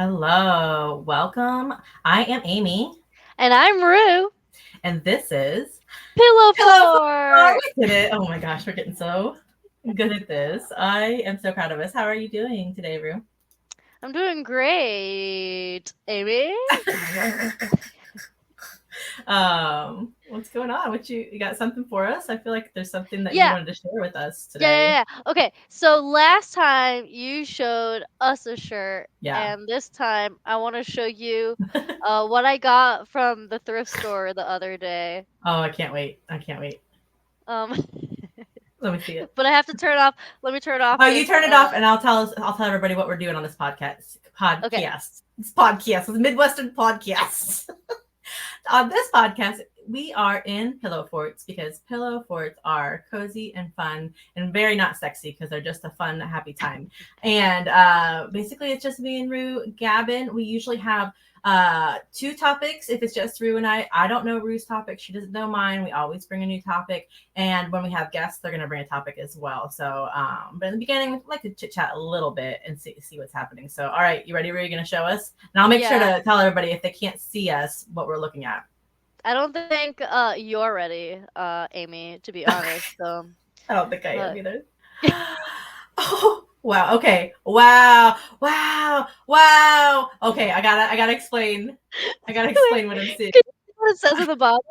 Hello, welcome. I am Amy, And I'm Rue. and this is Pillow Pillow Fort. Fort. We did it. Oh my gosh, we're getting so good at this. I am so proud of us. How are you doing today, Rue? I'm doing great, Amy. What's going on? You got something for us? I feel like there's something that you Yeah, wanted to share with us yeah, yeah, today. yeah. Okay, so last time you showed us a shirt, Yeah. and this time I want to show you what I got from the thrift store the other day. Oh, I can't wait. I can't wait. Um, Let me see it. but I have to turn off. Let me turn off Oh, you this. turn it off, and I'll tell everybody what we're doing on this podcast. Okay. Podcast. It's podcast. It's Midwestern podcast. On this podcast, we are in pillow forts because pillow forts are cozy and fun and very not sexy because they're just a fun, happy time. And basically, it's just me and Rue gabbing. We usually have two topics if it's just Rue and I don't know Rue's topic, she doesn't know mine. We always bring a new topic, and when we have guests they're going to bring a topic as well. So but in the beginning we like to chit chat a little bit and see what's happening. So all right, you ready, Rue? You're going to show us, and I'll make sure Yeah, to tell everybody if they can't see us what we're looking at. I don't think you're ready, Amy. To be honest, so I don't think I am but either. Oh, wow. Okay. Wow. Wow. Wow. Okay. I gotta explain. I gotta Wait, explain what I'm seeing. can you see what it says at the bottom?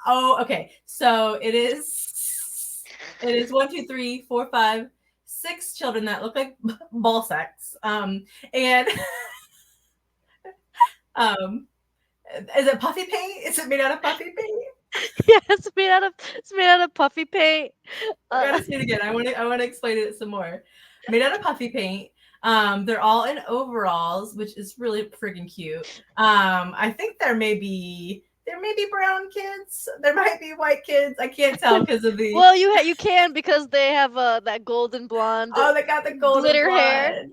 Oh, okay. So it is one, two, three, four, five, six children that look like ball sacks. And um, is it puffy paint? Is it made out of puffy paint? Yeah, it's made out of puffy paint. I Uh, gotta see it again. I want to explain it some more. Made out of puffy paint. They're all in overalls, which is really freaking cute. I think there may be brown kids. There might be white kids. I can't tell because of the well, you can because they have that golden blonde oh, they got the golden glitter hair.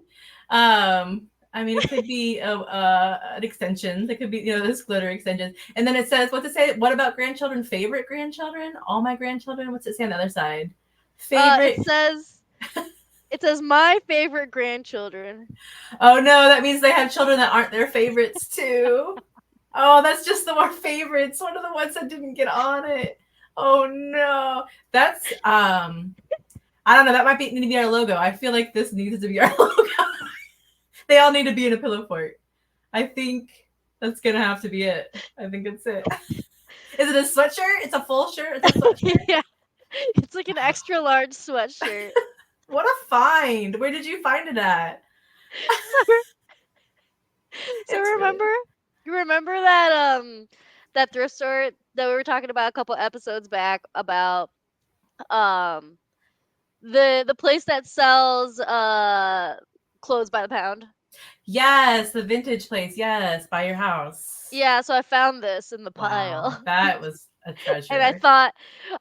blonde. I mean, it could be an extension. It could be, those glitter extensions. And then it says, what's it say? What about grandchildren? Favorite grandchildren? All my grandchildren? What's it say on the other side? It Favorite. says my favorite grandchildren. Oh no, that means they have children that aren't their favorites too. Oh, that's just the more favorites. One of the ones that didn't get on it. Oh no. That's I don't know, that might need to be our logo. I feel like this needs to be our logo. They all need to be in a pillow fort. I think that's gonna have to be it. I think it's it. Is it a sweatshirt? It's a full shirt. It's a sweatshirt. Yeah, it's like an extra large sweatshirt. What a find! Where did you find it at? So, so It's really remember, you remember that thrift store that we were talking about a couple episodes back about um the place that sells clothes by the pound. yes, the vintage place. Yes, by your house. Yeah, so I found this in the Wow, pile. that was a And I treasure. thought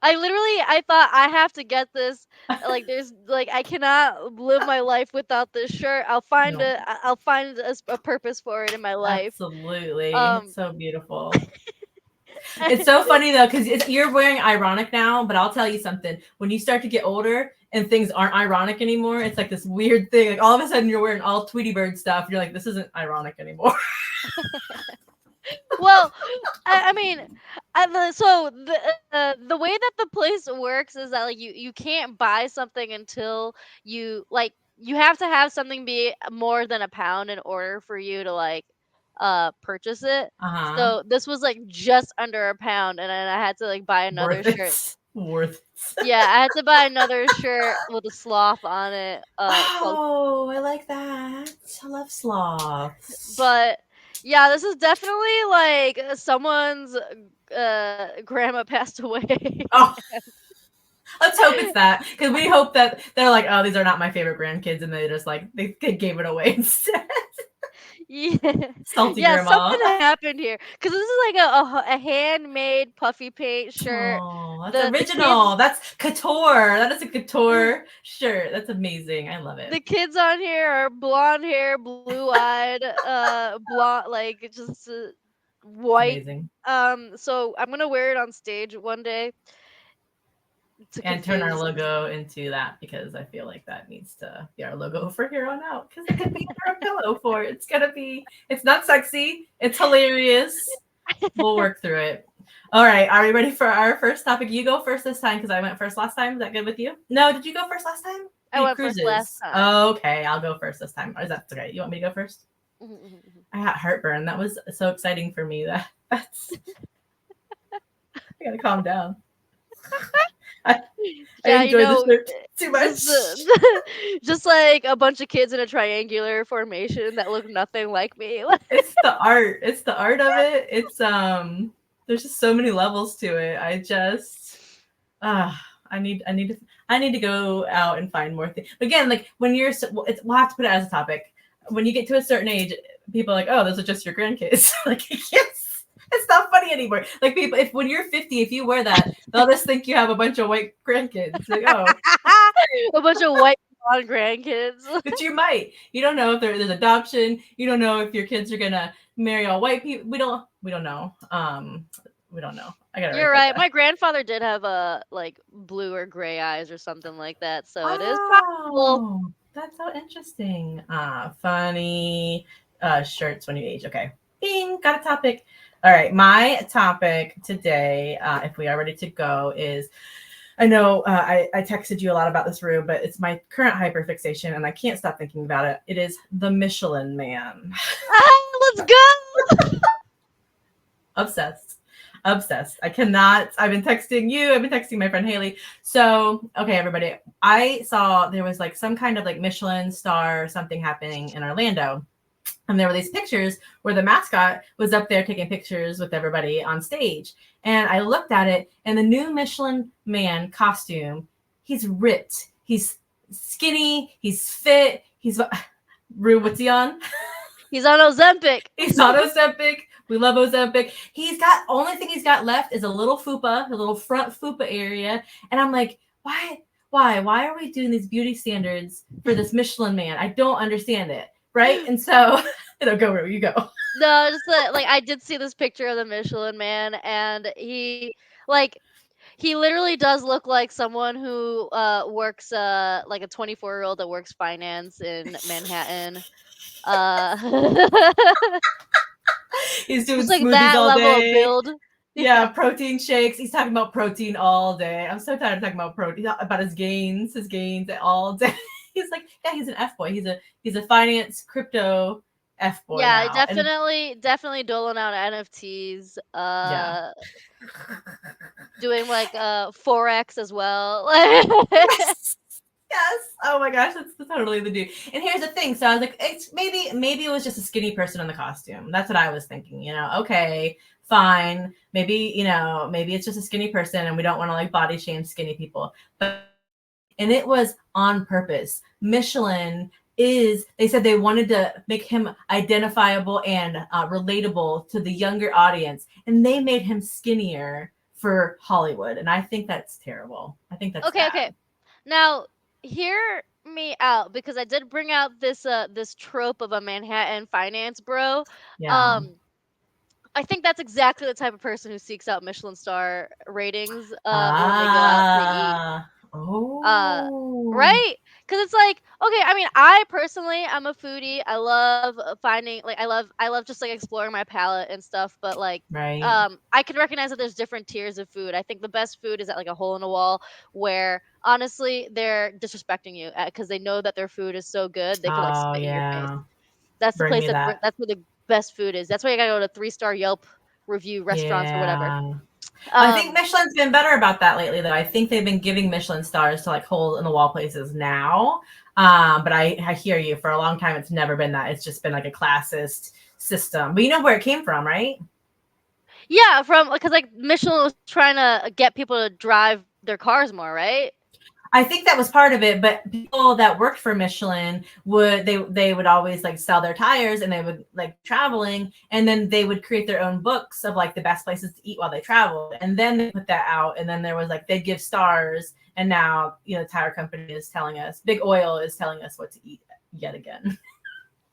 I thought I have to get this. Like there's like I cannot live my life without this shirt. No, I'll find a purpose for it in my life. absolutely. It's Um so beautiful. It's so funny though, because you're wearing ironic now, but I'll tell you something. When you start to get older and things aren't ironic anymore, it's like this weird thing. Like all of a sudden you're wearing all Tweety Bird stuff. You're like, this isn't ironic anymore. well, I mean, the way that the place works is that like you can't buy something until you have to have something be more than a pound in order for you to like purchase it. Uh huh. So this was like just under a pound, and then I had to like buy another Worth shirt. it. Worth it. Yeah, I had to buy another shirt with a sloth on it. Called Oh, I like that. I love sloths. but yeah, this is definitely like someone's grandma passed away. Oh, let's hope it's that, because we hope that they're like, oh, these are not my favorite grandkids, and they just like they gave it away instead. Yeah, Salty yeah, grandma. something happened here because this is like a handmade puffy paint shirt. Oh, that's The kids original. That's couture. That is a couture shirt. That's amazing. I love it. the kids on here are blonde hair, blue eyed, blonde like just It's white. amazing. So I'm gonna wear it on stage one day. to and turn our confuse. logo into that, because I feel like that needs to be our logo for here on out, because it can be for a pillow fort. It's gonna be. It's not sexy. It's hilarious. We'll work through it. All right. Are we ready for our first topic? You go first this time because I went first last time. Is that good with you? No, did you go first last time? I You went first last cruises. time. Okay, I'll go first this time. Or is that okay? You want me to go first? Mhm, mhm, mhm. I got heartburn. That was so exciting for me. That's I gotta calm down. I, I Yeah, enjoy the shirt too just much. just like a bunch of kids in a triangular formation that look nothing like me. It's the art. It's the art of it. It's there's just so many levels to it. I just I need to go out and find more things. Again, like when you're we'll have to put it as a topic. When you get to a certain age, people are like, "Oh, those are just your grandkids." Like, yes, it's not funny anymore. Like people, if when you're 50, if you wear that, they'll just think you have a bunch of white grandkids. Like, oh, A bunch of white blonde grandkids. but you might. You don't know if there's adoption. You don't know if your kids are gonna marry all white people. We don't know. We don't know. I gotta You're write that right. down. My grandfather did have like blue or gray eyes or something like that, so it is possible. Oh, that's so interesting. Funny shirts when you age. Okay. Bing, got a topic. All right. My topic today, if we are ready to go, is I know I texted you a lot about this room, but it's my current hyperfixation and I can't stop thinking about it. It is the Michelin Man. Let's go. Obsessed. Obsessed. I cannot. I've been texting you. I've been texting my friend Haley. So, okay, everybody. I saw there was like some kind of like Michelin star or something happening in Orlando. And there were these pictures where the mascot was up there taking pictures with everybody on stage. And I looked at it, and the new Michelin Man costume, he's ripped. He's skinny. He's fit. He's. Rue, what's he on? He's on Ozempic. He's on Ozempic. We love Ozempic. He's got only thing he's got left is a little fupa, a little front fupa area. And I'm like, why? Why are we doing these beauty standards for this Michelin Man? I don't understand it. Right. And so go where you go. No, just like I did see this picture of the Michelin Man, and like he literally does look like someone who works like a 24-year-old that works finance in Manhattan. Uh He's doing just like smoothies that all level of day. build. Yeah, Yeah. protein shakes. He's talking about protein all day. I'm so tired of talking about protein, about his gains all day. He's like, yeah, he's an F boy. He's a finance crypto F boy Yeah, now. And definitely doling out NFTs, yeah. doing like forex as well. Yes. Yes. Oh my gosh, that's totally the dude. And here's the thing. So I was like, it's maybe it was just a skinny person in the costume. That's what I was thinking. Okay, fine. Maybe, maybe it's just a skinny person and we don't want to like body shame skinny people. But and it was on purpose. Michelin they said they wanted to make him identifiable and relatable to the younger audience, and they made him skinnier for Hollywood. And I think that's terrible. I think that's Okay, bad. okay. Now, hear me out because I did bring out this trope of a Manhattan finance bro. Yeah. Um I think that's exactly the type of person who seeks out Michelin star ratings when they go out to eat. Ah. Uh Oh. right? Cuz it's like, okay, I mean, I personally I'm a foodie. I love finding like I love just like exploring my palate and stuff, but like Right. I can recognize that there's different tiers of food. I think the best food is at like a hole in a wall where honestly they're disrespecting you because they know that their food is so good they could like Oh spit in your face. yeah. That's the Bring place me that. that's where the best food is. That's why you gotta go to 3-star Yelp review restaurants or whatever. Yeah. I think Um, Michelin's been better about that lately, though. I think they've been giving Michelin stars to like hole in the wall places now. But I hear you. For a long time, it's never been that. It's just been like a classist system. But you know where it came from, right? yeah, from because like Michelin was trying to get people to drive their cars more, right? I think that was part of it, but people that worked for Michelin they would always like sell their tires and they would like traveling and then they would create their own books of like the best places to eat while they traveled. And then they put that out and then there was like they'd give stars and now, the tire company is telling us, Big Oil is telling us what to eat yet again.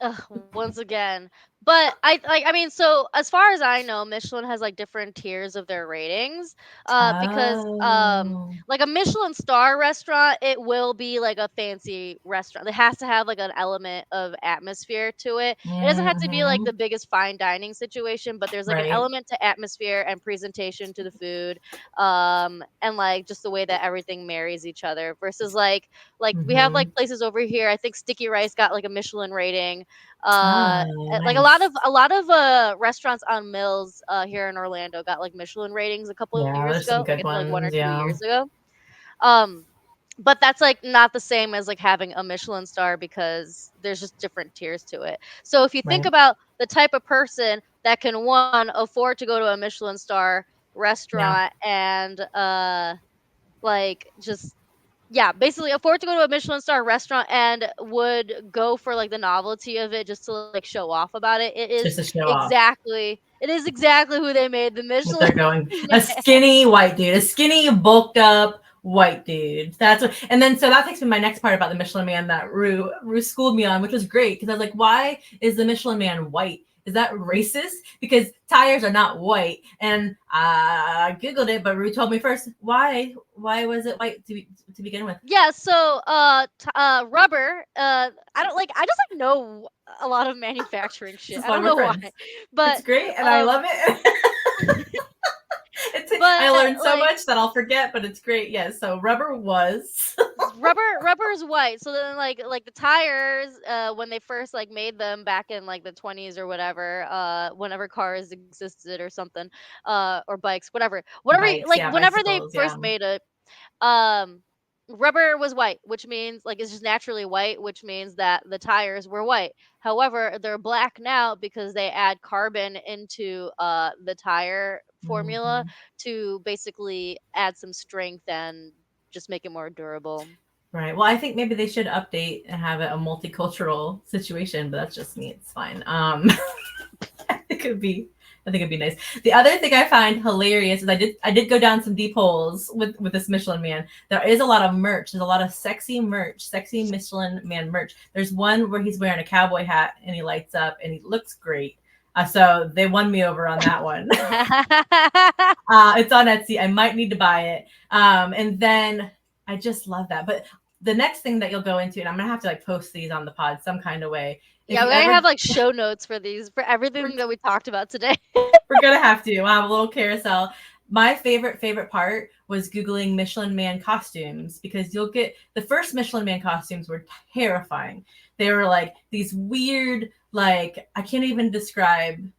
Ugh, once again, But I mean, so as far as I know, Michelin has like different tiers of their ratings. Because Oh. like a Michelin star restaurant, it will be like a fancy restaurant. It has to have like an element of atmosphere to it. It doesn't have to be like Hmm. the biggest fine dining situation, but there's like an Right. element to atmosphere and presentation to the food, and like just the way that everything marries each other. Versus like we have like Hmm. places over here. I think Sticky Rice got like a Michelin rating. Uh, Oh, like a lot of nice. restaurants on Mills here in Orlando got like Michelin ratings a couple of Yeah, years there's some ago, like good I think like one or ones. two Yeah. years ago. Um, but that's like not the same as like having a Michelin star because there's just different tiers to it. So if you think Right. about the type of person that can one afford to go to a Michelin star Yeah. restaurant and like just yeah, basically afford to go to a Michelin star restaurant and would go for like the novelty of it just to like show off about it. Just to show off It is exactly who they made the what Michelin they're going. A man. skinny white dude, a skinny, bulked up white dude. That's what. And then so that takes me to my next part about the Michelin Man that Rue schooled me on, which was great because I was like, why is the Michelin Man white? Is that racist? Because tires are not white. And I googled it, but Rue told me first. Why was it white to begin with? Yeah, so rubber, I just like know a lot of manufacturing This shit. is I why don't we're know why. friends. It's But great, and I um love it. I but learned so like much that I'll forget, but it's great. Yes. So rubber was. rubber is white. So then like the tires when they first like made them back in like the 20s or whatever, whenever cars existed or something, or bikes, Bikes, like yeah, whenever they bicycles, yeah. first made it, um rubber was white, which means like it's just naturally white, which means that the tires were white. However, they're black now because they add carbon into the tire formula Hmm. to basically add some strength and just make it more durable. Right. Well, I think maybe they should update and have it a multicultural situation, but that's just me. It's fine. It could be. I think it'd be nice. The other thing I find hilarious is I did go down some deep holes with this Michelin Man. There is a lot of merch. There's a lot of sexy merch, sexy Michelin Man merch. There's one where he's wearing a cowboy hat and he lights up and he looks great. So they won me over on that one. It's on Etsy. I might need to buy it. And then I just love that. But the next thing that you'll go into, and I'm gonna have to like post these on the pod some kind of way. If Yeah, you we're gonna ever, have like show notes for these for we're, everything that we talked about today. we're gonna have to. We'll have a little carousel. My favorite part was googling Michelin Man costumes because you'll get the first Michelin Man costumes were terrifying. They were like these weird, like I can't even describe.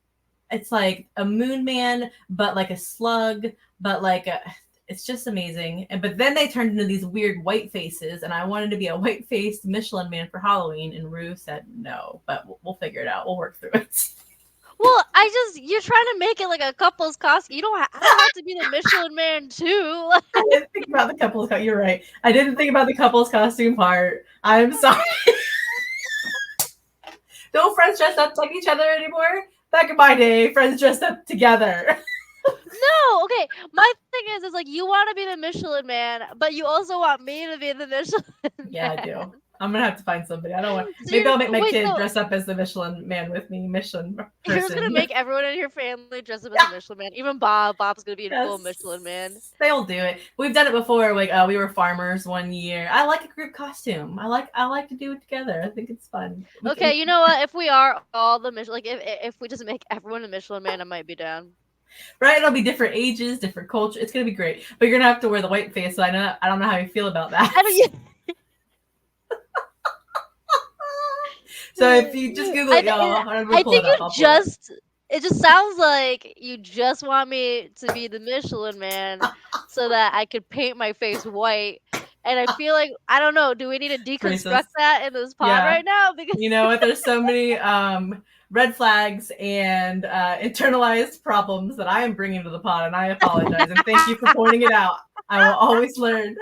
It's like a moon man, but like a slug, but like a it's just amazing. And but then they turned into these weird white faces, and I wanted to be a white faced Michelin man for Halloween, and Rue said no, but we'll figure it out. We'll work through it. Well, I just you're trying to make it like a couple's costume. I don't have to be the Michelin man too. I didn't think about the couples. You're right. I didn't think about the couples costume part. I'm sorry. Don't friends dress up like each other anymore? Back in my day, friends dressed up together. No, okay. My thing is like you want to be the Michelin man, but you also want me to be the Michelin Yeah, I man. do. I'm gonna have to find somebody. I don't want. So Maybe you're I'll make my wait, kid so dress up as the Michelin man with me, Michelin you're just gonna person. make everyone in your family dress up as a Michelin man. Even Bob. Bob's gonna be in full Michelin man. Yes, they'll do it. We've done it before. Like we were farmers one year. I like a group costume. I like to do it together. I think it's fun. We Okay, can, you know what? If we are all the Michelin, like if we just make everyone a Michelin man, I might be down. right? It'll be different ages, different culture. It's gonna be great. But you're gonna have to wear the white face. So I don't know how you feel about that. I don't. So if you just Google it, y'all, we'll I pull think it up. I'll pull it up. it just sounds like you just want me to be the Michelin man so that I could paint my face white. And I feel like I don't know, do we need to It's deconstruct racist. that in this pod Yeah. right now? Because You know what? There's so many red flags and internalized problems that I am bringing to the pod, and I apologize. And thank you for pointing it out. I will always learn.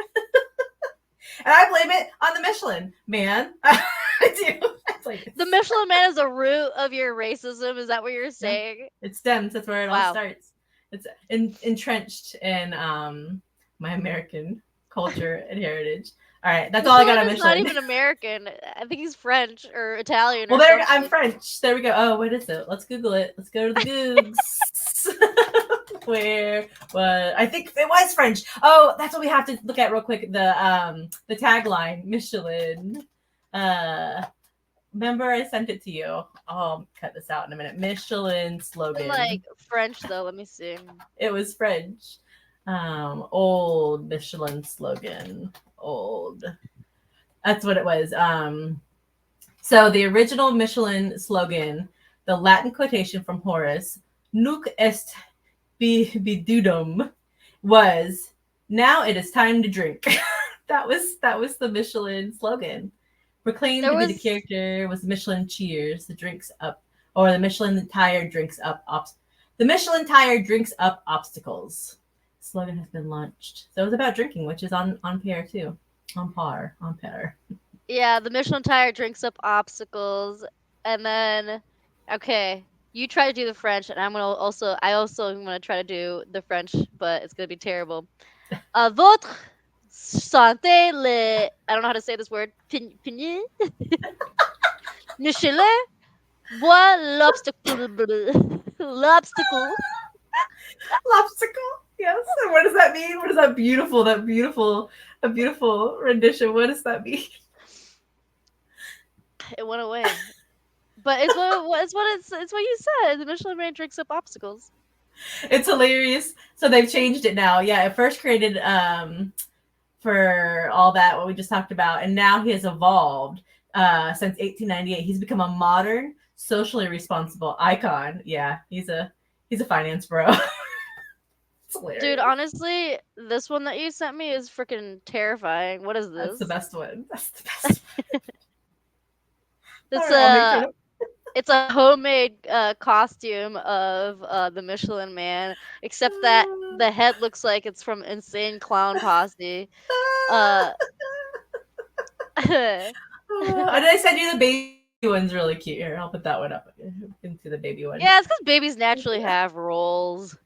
And I blame it on the Michelin man. I do. I blame it. the Michelin man is the root of your racism. Is that what you're Yeah. saying? It stems. That's where it all Wow. starts. It's entrenched in my American culture and heritage. All right, that's all I got Michelin on is not Michelin. even American. I think he's French or Italian Well, or there some I'm shit. French. There we go. Oh, what is it? Let's Google it. Let's go to the Googs. Where was I think it was French. Oh, that's what we have to look at real quick. The tagline Michelin. Uh, remember I sent it to you. I'll cut this out in a minute. Michelin And like slogan. French though, let me see. It was French. Old Michelin slogan. Old. That's what it was. So the original Michelin slogan, the Latin quotation from Horace, "Nunc est bidudum," was "Now it is time to drink." that was the Michelin slogan. Proclaimed There to be the was character was Michelin cheers, the drinks up, or the Michelin tire drinks up. The Michelin tire drinks up obstacles. Slogan has been launched. So it was about drinking, which is on pair too, on par, on pair. yeah, the Michelin tire drinks up obstacles, and then okay, you try to do the French, and I also am gonna try to do the French, but it's gonna be terrible. Votre santé le I don't know how to say this word. Pigny Michelin bois l'obstacle l'obstacle. Lobsicle. Yes. And what does that mean? What is that beautiful? A beautiful rendition. What does that mean? It went away. But it's what you said. The Michelin Man drinks up obstacles. It's hilarious. So they've changed it now. Yeah, it first created for all that what we just talked about, and now he has evolved since 1898. He's become a modern, socially responsible icon. Yeah, he's a finance bro. It's Dude, hilarious. honestly, this one that you sent me is freaking terrifying. What is That's the this? best one. That's the best. All It's right, I'll make sure a to. it's a homemade costume of the Michelin Man, except that the head looks like it's from Insane Clown Posse. Uh, yeah, And I send you the baby one's really cute. Here, I'll put that one up into the baby one. it's because babies naturally have rolls.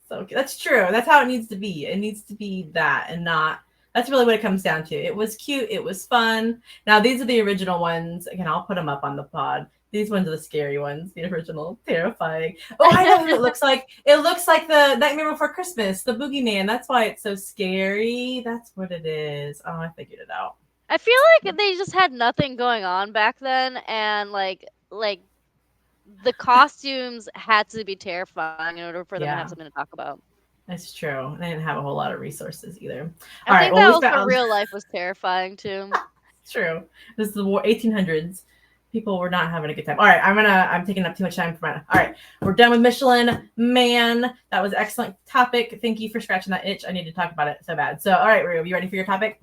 So that's true. That's how it needs to be. It needs to be that and not. That's really what it comes down to. It was cute. It was fun. Now these are the original ones. Again, I'll put them up on the pod. These ones are the scary ones. The original, terrifying. Oh, I know what it looks like. It looks like the Nightmare Before Christmas, the Boogeyman. That's why it's so scary. That's what it is. Oh, I figured it out. I feel like they just had nothing going on back then, and like the costumes had to be terrifying in order for them to have Yeah, something to talk about. that's true. They didn't have a whole lot of resources either. I All right. think Well, that we also found. real life was terrifying too. It's true. This is the war 1800s. People were not having a good time. All right, I'm taking up too much time for my. All right, we're done with Michelin Man. That was an excellent topic. Thank you for scratching that itch. I need to talk about it so bad. So, all right, Rue, you ready for your topic?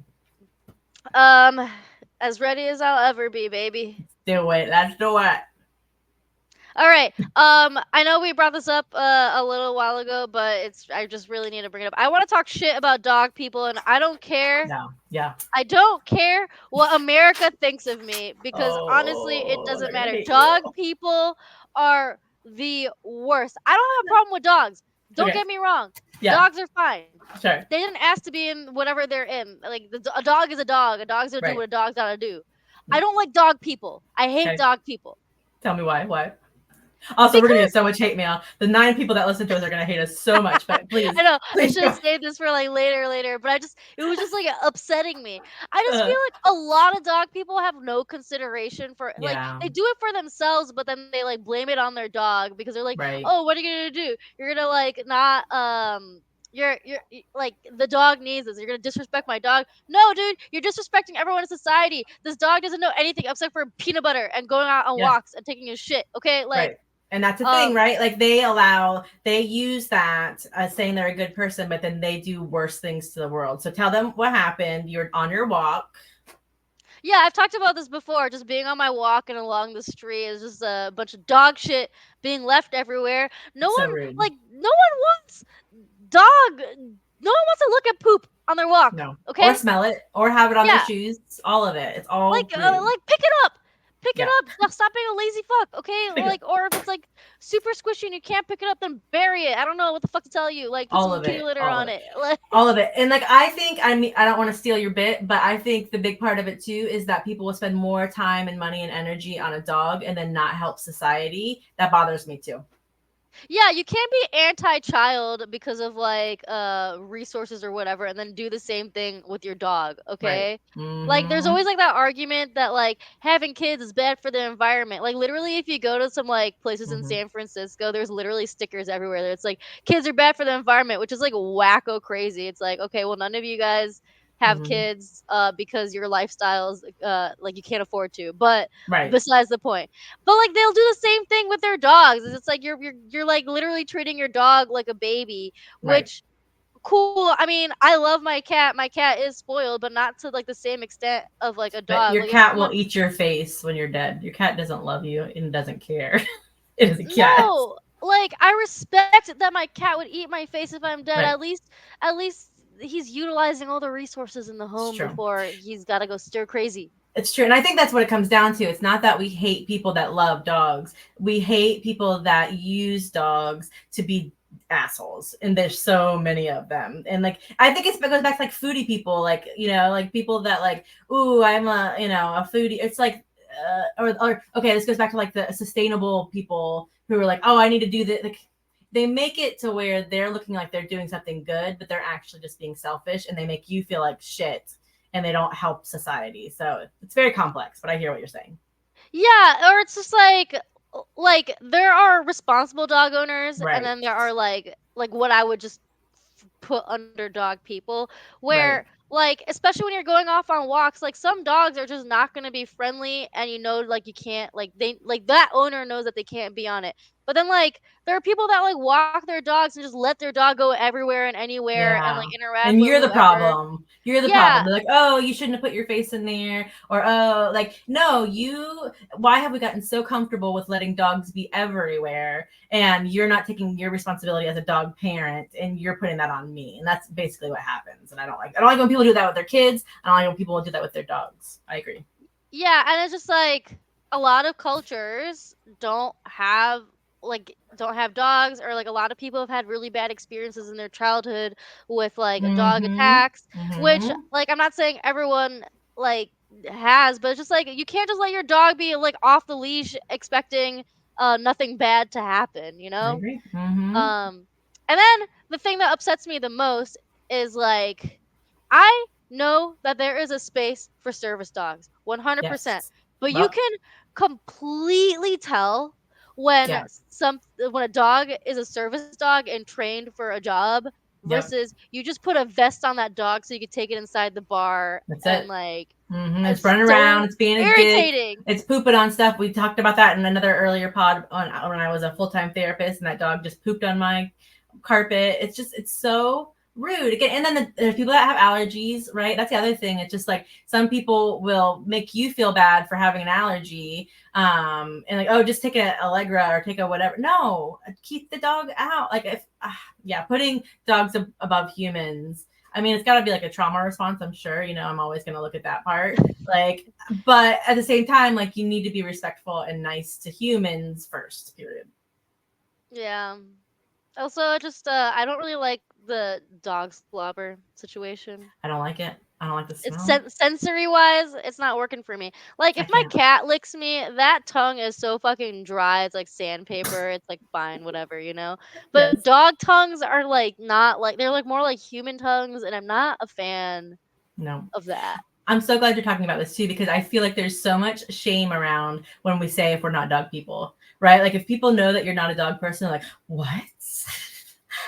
Um, as ready as I'll ever be, baby. Do it. Let's do it. All right. I know we brought this up a little while ago, but I just really need to bring it up. I want to talk shit about dog people, and I don't care. No. Yeah. I don't care what America thinks of me because honestly, it Oh, doesn't they're gonna matter. hate you. Dog people are the worst. I don't have a problem with dogs. Don't Okay. get me wrong. Yeah. Dogs are fine. Sure. They didn't ask to be in whatever they're in. Like a dog is a dog. A dog's gonna do Right. what a dog's gotta do. I don't like dog people. I hate Okay. dog people Tell me why. Why? Also, we're gonna get because so much hate mail. The 9 people that listen to us are gonna hate us so much. But please, I know I please should go. have saved this for like later, but it was just like upsetting me. I just feel Uh, like a lot of dog people have no consideration for like yeah. they do it for themselves, but then they like blame it on their dog because they're like, Right. oh, what are you gonna do? You're gonna like not like the dog needs this. You're gonna disrespect my dog. No, dude, you're disrespecting everyone in society. This dog doesn't know anything except for peanut butter and going out on Yeah. walks and taking his shit. Okay, like Right. And that's the thing, um right? Like they use that as saying they're a good person, but then they do worse things to the world. So tell them what happened. You're on your walk. yeah, I've talked about this before. Just being on my walk and along the street is just a bunch of dog shit being left everywhere. It's so rude. No one wants dog. No one wants to look at poop on their walk. No. Or Okay? smell it or have it on their Yeah, shoes. All of it. It's all rude. like pick it up. Pick it Yeah. up. Stop being a lazy fuck. Okay? Like or if it's like super squishy and you can't pick it up, then bury it. I don't know what the fuck to tell you. Like, put All some of kitty it, litter all of on it. it. Like, All of it. And like I think, I mean, I don't want to steal your bit, but I think the big part of it too is that people will spend more time and money and energy on a dog and then not help society. That bothers me too. yeah, you can't be anti-child because of like resources or whatever and then do the same thing with your dog, Right. okay? Like there's Mm-hmm. always like that argument that like having kids is bad for the environment. Like literally if you go to some like places in Mm-hmm. San Francisco, there's literally stickers everywhere that it's like kids are bad for the environment, which is like wacko crazy. It's like, okay, well none of you guys have Mm-hmm. kids because your lifestyles like you can't afford to. But Right. besides the point. But like they'll do the same thing with their dogs. It's like you're like literally treating your dog like a baby, Right. which cool. I mean, I love my cat. My cat is spoiled, but not to like the same extent of like a But dog. your Like if cat will someone eat your face when you're dead. Your cat doesn't love you and doesn't care. It is a cat. no, like I respect that my cat would eat my face if I'm dead. Right. At least he's utilizing all the resources in the It's home true. before he's got to go stir crazy. It's true. And I think that's what it comes down to. It's not that we hate people that love dogs. We hate people that use dogs to be assholes. And there's so many of them. And like I think it goes back to like foodie people, like, like people that like, ooh, I'm a foodie. It's like or okay, this goes back to like the sustainable people who are like, oh, I need to do this. Like they make it to where they're looking like they're doing something good, but they're actually just being selfish and they make you feel like shit and they don't help society. So it's very complex, but I hear what you're saying. Yeah, or it's just like there are responsible dog owners and Right. then there are like what I would just put under dog people where Right. like especially when you're going off on walks, like some dogs are just not going to be friendly and you know like you can't like they like that owner knows that they can't be on it. But then like there are people that like walk their dogs and just let their dog go everywhere and anywhere and like Yeah. interact And with you're the whoever. problem. You're the problem. Yeah. They're like, oh, you shouldn't have put your face in there. Or, oh, like, no, why have we gotten so comfortable with letting dogs be everywhere? And you're not taking your responsibility as a dog parent and you're putting that on me. And that's basically what happens. And I don't like when people do that with their kids. I don't like when people do that with their dogs. I agree. Yeah, and it's just like a lot of cultures don't have dogs, or like a lot of people have had really bad experiences in their childhood with like dog Mm-hmm. attacks, which Mm-hmm. like I'm not saying everyone like has, but it's just like you can't just let your dog be like off the leash expecting nothing bad to happen, you I know? agree. Mm-hmm. And then the thing that upsets me the most is like I know that there is a space for service dogs, 100%. Yes. But you Well, can completely tell when yeah. when a dog is a service dog and trained for a job Yep. versus you just put a vest on that dog so you could take it inside the bar That's and it. like It's it's running around. so It's being a dick. irritating. It's pooping on stuff. We talked about that in another earlier pod on when I was a full time therapist, and that dog just pooped on my carpet. It's so rude. Again, and then there's people that have allergies, right? That's the other thing. It's just like some people will make you feel bad for having an allergy, and like, oh, just take a Allegra or take a whatever. No, keep the dog out. Like if yeah, putting dogs above humans. I mean, it's got to be like a trauma response, I'm sure. I'm always going to look at that part. Like, but at the same time, like, you need to be respectful and nice to humans first, period. Yeah. Also, just I don't really like the dog slobber situation. I don't like it. I don't like the It's smell. sensory wise, it's not working for me. Like I if my can't. cat licks me, that tongue is so fucking dry. It's like sandpaper. It's like fine, whatever, you know. But Yes. dog tongues are like not like they're like more like human tongues, and I'm not a fan No. of that. I'm so glad you're talking about this too, because I feel like there's so much shame around when we say if we're not dog people, right? Like if people know that you're not a dog person, they're like, what?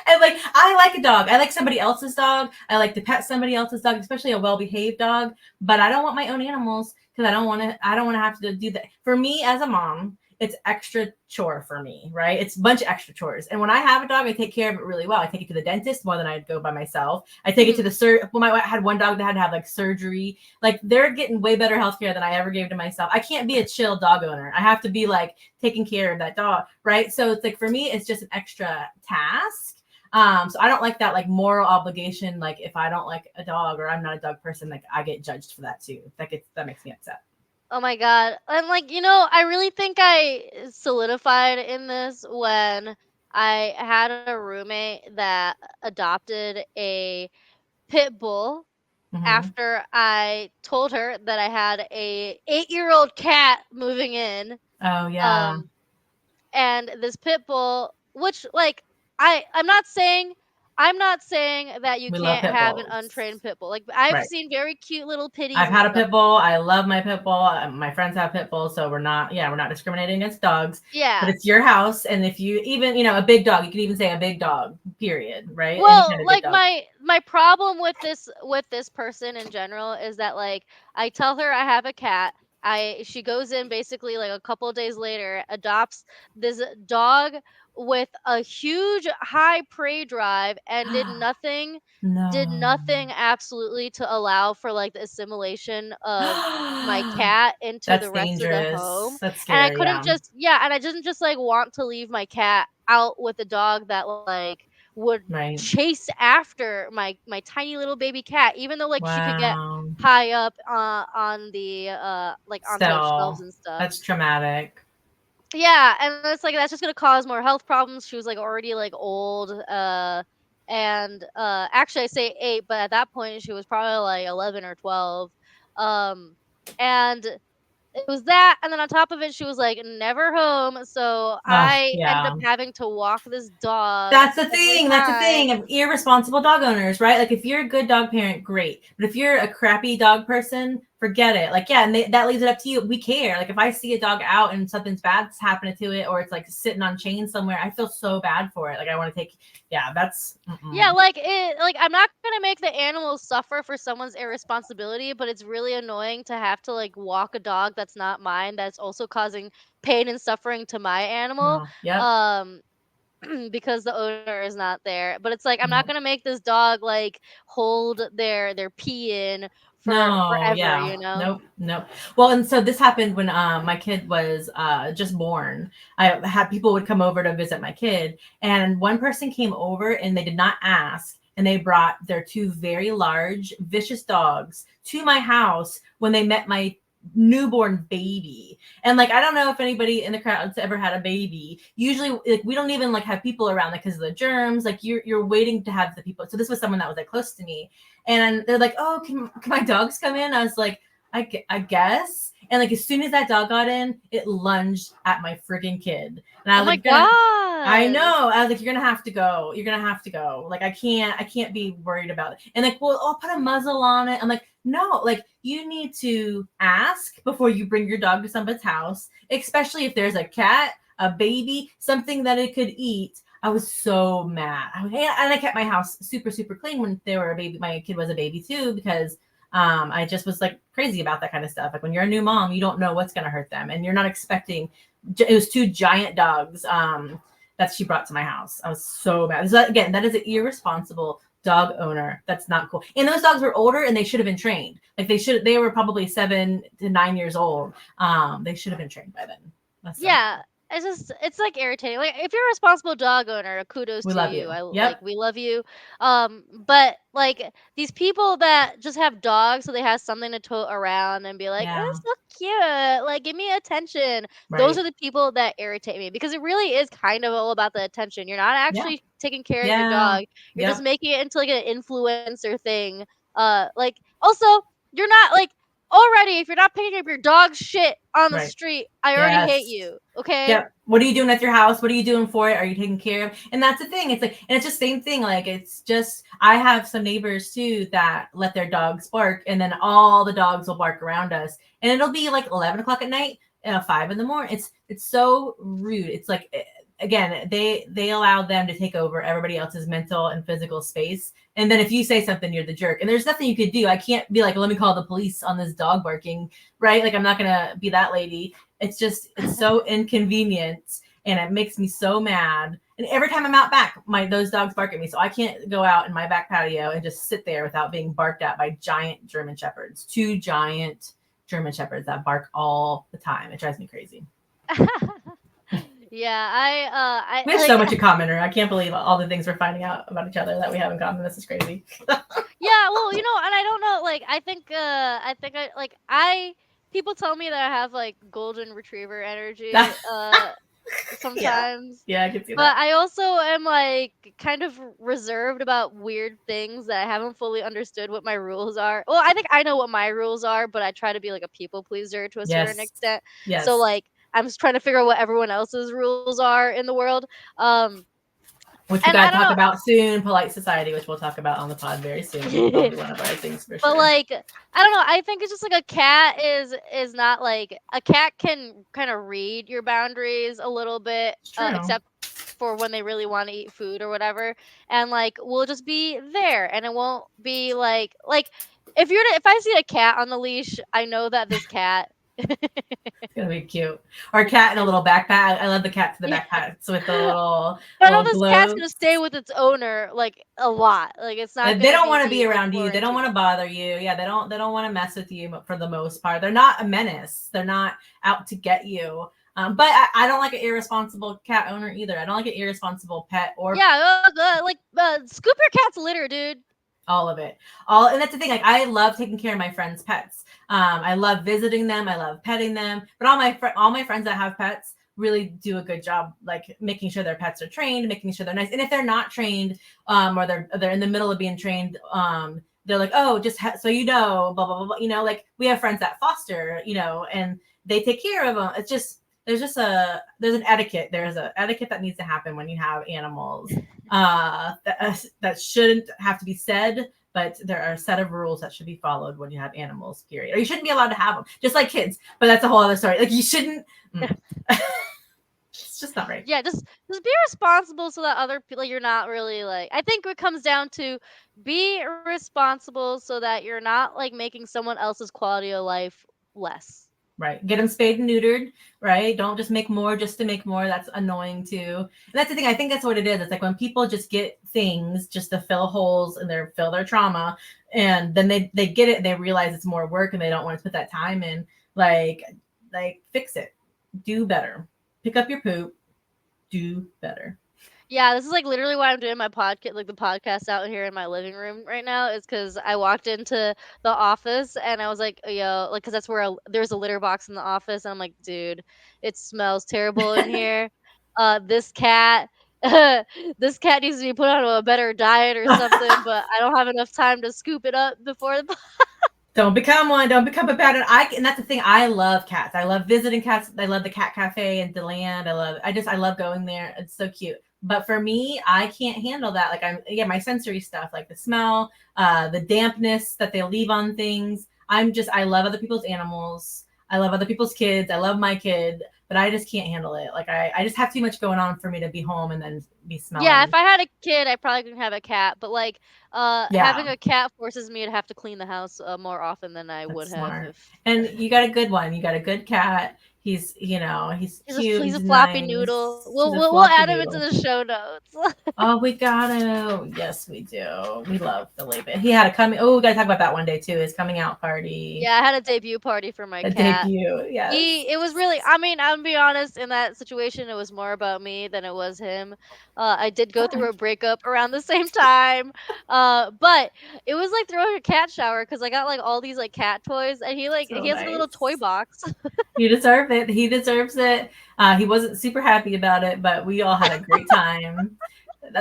And like, I like a dog. I like somebody else's dog. I like to pet somebody else's dog, especially a well-behaved dog. But I don't want my own animals because I don't want to. I don't want to have to do that. For me as a mom, it's extra chore for me, right? It's a bunch of extra chores. And when I have a dog, I take care of it really well. I take it to the dentist more than I'd go by myself. I take it to Hmm. the Well, I had one dog that had to have like surgery. Like they're getting way better healthcare than I ever gave to myself. I can't be a chill dog owner. I have to be like taking care of that dog, right? So it's like for me, it's just an extra task. So I don't like that like moral obligation. Like if I don't like a dog or I'm not a dog person, like I get judged for that too. That makes me upset. Oh my god. And like, I really think I solidified in this when I had a roommate that adopted a pit bull Hmm. after I told her that I had a 8-year-old cat moving in. Oh yeah, Um and this pit bull, which like I'm not saying that you we love can't pit have an bulls. untrained pit bull. Like I've Right. seen very cute little pitties I've and had a stuff. pit bull. I love my pit bull. My friends have pit bulls, so we're not discriminating against dogs. But Yeah. it's your house, and if you even, a big dog, you can even say a big dog. Period. Right? Any kind Well, of big like dog. my problem with this person in general is that like I tell her I have a cat. She goes in basically like a couple of days later, adopts this dog with a huge high prey drive and did nothing No. absolutely to allow for like the assimilation of my cat into That's the rest of the home. dangerous. That's And I scary. couldn't Yeah. just yeah, and I didn't just like want to leave my cat out with a dog that like would Right. chase after my tiny little baby cat, even though like she could get Wow. high up on the like onto the shelves Still, and stuff. that's traumatic. Yeah, and it's like that's just gonna cause more health problems. She was like already like old, and actually I say 8, but at that point she was probably like 11 or 12. Um, and it was that, and then on top of it, she was like never home. So Oh, I ended up yeah. having to walk this dog That's the every thing. That's the thing time. of irresponsible dog owners, right? Like if you're a good dog parent, great. But if you're a crappy dog person, forget it. Like, yeah, and that leaves it up to you. We care. Like if I see a dog out and something's bad's happening to it, or it's like sitting on chains somewhere, I feel so bad for it. Like I want to take. Yeah, that's. Yeah, Mm-mm. like I'm not gonna make the animals suffer for someone's irresponsibility, but it's really annoying to have to like walk a dog that's not mine, that's also causing pain and suffering to my animal. Oh, yep. Um, because the owner is not there. But it's like I'm not Nope. gonna make this dog like hold their pee in for No, forever, yeah. you know? Nope, nope. Well, and so this happened when my kid was just born. I had people would come over to visit my kid, and one person came over and they did not ask, and they brought their two very large, vicious dogs to my house when they met my newborn baby. And like I don't know if anybody in the crowd's ever had a baby. Usually like we don't even like have people around like because of the germs. Like you're waiting to have the people. So this was someone that was like close to me, and they're like, "Oh, can my dogs come in?" I was like, I guess. And like as soon as that dog got in, it lunged at my freaking kid. And I Oh was like, my "You're gonna." I god. know. I was like, "You're gonna have to go. You're gonna have to go. Like I can't be worried about it." And like, well, I'll put a muzzle on it. I'm like, no. Like you need to ask before you bring your dog to somebody's house, especially if there's a cat, a baby, something that it could eat. I was so mad. And I kept my house super, super clean when they were a baby. My kid was a baby too, because I just was like crazy about that kind of stuff. Like when you're a new mom, you don't know what's going to hurt them. And you're not expecting, it was two giant dogs that she brought to my house. I was so mad. So again, that is an irresponsible dog owner. That's not cool. And those dogs were older and they should have been trained. Like they were probably 7 to 9 years old. They should have been trained by then. That's so Yeah, mad. it's like irritating. Like if you're a responsible dog owner, kudos We to love you. you. I Yep. like we love you. But like these people that just have dogs so they have something to tote around and be like, Yeah. "It's so cute. Like give me attention." Those Right. are the people that irritate me because it really is kind of all about the attention. You're not Yeah. actually taking care of your Yeah. dog. You're just Yep. making it into like an influencer thing. Like also you're not like already if you're not picking up your dog's shit on the Right. street, I already hate Yes. you. Okay? Yep. What are you doing at your house? What are you doing for it? Are you taking care of? And that's the thing. It's like, and it's just same thing. Like it's just, I have some neighbors too that let their dogs bark, and then all the dogs will bark around us, and it'll be like 11 o'clock at night, 5 in the morning. It's so rude. It's like again, they allow them to take over everybody else's mental and physical space. And then if you say something, you're the jerk. And there's nothing you could do. I can't be like, let me call the police on this dog barking, right? Like I'm not gonna be that lady. It's so inconvenient, and it makes me so mad. And every time I'm out back, those dogs bark at me, so I can't go out in my back patio and just sit there without being barked at by giant German shepherds. Two giant German shepherds that bark all the time. It drives me crazy. Yeah, I We have so like much in common, or I can't believe all the things we're finding out about each other that we have in common. This is crazy. yeah, well, and I don't know, like I think I people tell me that I have like golden retriever energy Yeah. sometimes. Yeah, I can see But that. I also am like kind of reserved about weird things that I haven't fully understood what my rules are. Well, I think I know what my rules are, but I try to be like a people pleaser to a certain Yes. extent. So Yes. like I'm just trying to figure out what everyone else's rules are in the world. Um Which we and got I to don't talk know. about soon. Polite society, which we'll talk about on the pod very soon. That'll be one of our things for But sure. like I don't know, I think it's just like a cat is not like a cat can kind of read your boundaries a little bit, It's true. except for when they really want to eat food or whatever, and like we'll just be there, and it won't be like if I see a cat on the leash, I know that this cat It's gonna be cute. Or a cat in a little backpack. I love the cats in the yeah, backpacks with the little I know little this cat's gonna globes. stay with its owner like a lot. Like it's not They gonna don't want to be be around you. They exploring don't too want to much. bother you. Yeah, they don't want to mess with you for the most part. They're not a menace. They're not out to get you. But I don't like an irresponsible cat owner either. I don't like an irresponsible pet or Yeah, like scoop your cat's litter, dude. all of it. All and that's the thing. Like I love taking care of my friends' pets. I love visiting them. I love petting them. But all my friends that have pets really do a good job, like making sure their pets are trained, making sure they're nice. And if they're not trained, or they're in the middle of being trained, they're like, oh, just so you know, blah blah blah blah. You know, like we have friends that foster, and they take care of them. It's just there's an etiquette. There's a etiquette that needs to happen when you have animals that shouldn't have to be said, but there are a set of rules that should be followed when you have animals, period. Or you shouldn't be allowed to have them, just like kids, but that's a whole other story. Like you shouldn't. Mm. It's just not right. Yeah, just be responsible so that other people, like, you're not really like, I think it comes down to be responsible so that you're not like making someone else's quality of life less. Right. Get them spayed and neutered, right? Don't just make more just to make more. That's annoying too. And that's the thing. I think that's what it is. It's like when people just get things just to fill holes and fill their trauma, and then they get it and they realize it's more work and they don't want to put that time in. Like fix it. Do better. Pick up your poop. Do better. Yeah, this is like literally why I'm doing my podcast, like the podcast out here in my living room right now, is because I walked into the office and I was like, yo, like, because that's where there's a litter box in the office. And I'm like, dude, it smells terrible in here. This cat, this cat needs to be put on a better diet or something, but I don't have enough time to scoop it up before the. Don't become one. Don't become a bad one. And that's the thing. I love cats. I love visiting cats. I love the cat cafe in DeLand. I love going there. It's so cute. But for me, I can't handle that. Like my sensory stuff, like the smell, the dampness that they leave on things. I love other people's animals. I love other people's kids. I love my kid, but I just can't handle it. Like I just have too much going on for me to be home and then be Yeah, if smelling. I had a kid, I probably couldn't have a cat. But like, having Yeah. a cat forces me to have to clean the house more often than I That's would have smart. if. And you got a good one. You got a good cat. He's cute. He's a He's floppy noodle. nice. He's a We'll floppy add him into noodle. the show notes. Oh, we got to. Yes, we do. We love Felipe. He had a coming. Oh, we got to talk about that one day too. His coming out party, Yeah, I had a debut party for my a cat. debut. Yes. It was really, I mean, I'm gonna be honest, in that situation, it was more about me than it was him. I did go through a breakup around the same time. But it was like throwing a cat shower because I got like all these like cat toys, and So he has like a little toy nice. box. You deserve it. He deserves it. He wasn't super happy about it, but we all had a great time.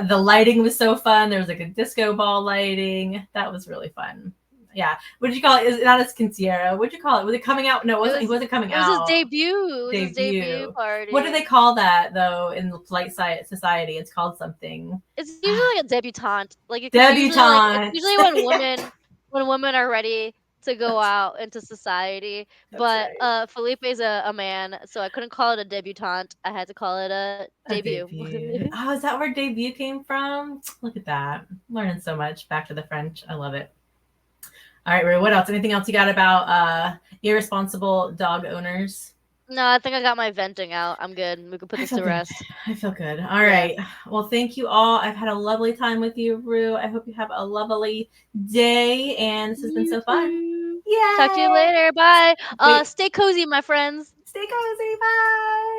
The lighting was so fun. There was like a disco ball lighting. That was really fun. Yeah. What did you call it? Is it not as Quinceañera? What did you call it? Was it coming out? No, it It wasn't. He was wasn't coming it was his out. debut. It was his debut Debut. What do they party. call that though in the polite society? It's called something. It's usually like a debutante. Like it's Debutante. usually Yes. when women are ready to go out into society. That's But right. Felipe's a man, so I couldn't call it a debutante. I had to call it a A debut. debut. Oh, is that where debut came from? Look at that. Learning so much. Back to the French. I love it. All right, Rue, what else? Anything else you got about irresponsible dog owners? No, I think I got my venting out. I'm good. We can put I this feel to good. rest. I feel good. All Yeah. right. Well, thank you all. I've had a lovely time with you, Rue. I hope you have a lovely day. And this has been You so fun. too. Talk to you Yay! later. Bye. Wait, Stay cozy, my friends. stay cozy. Bye.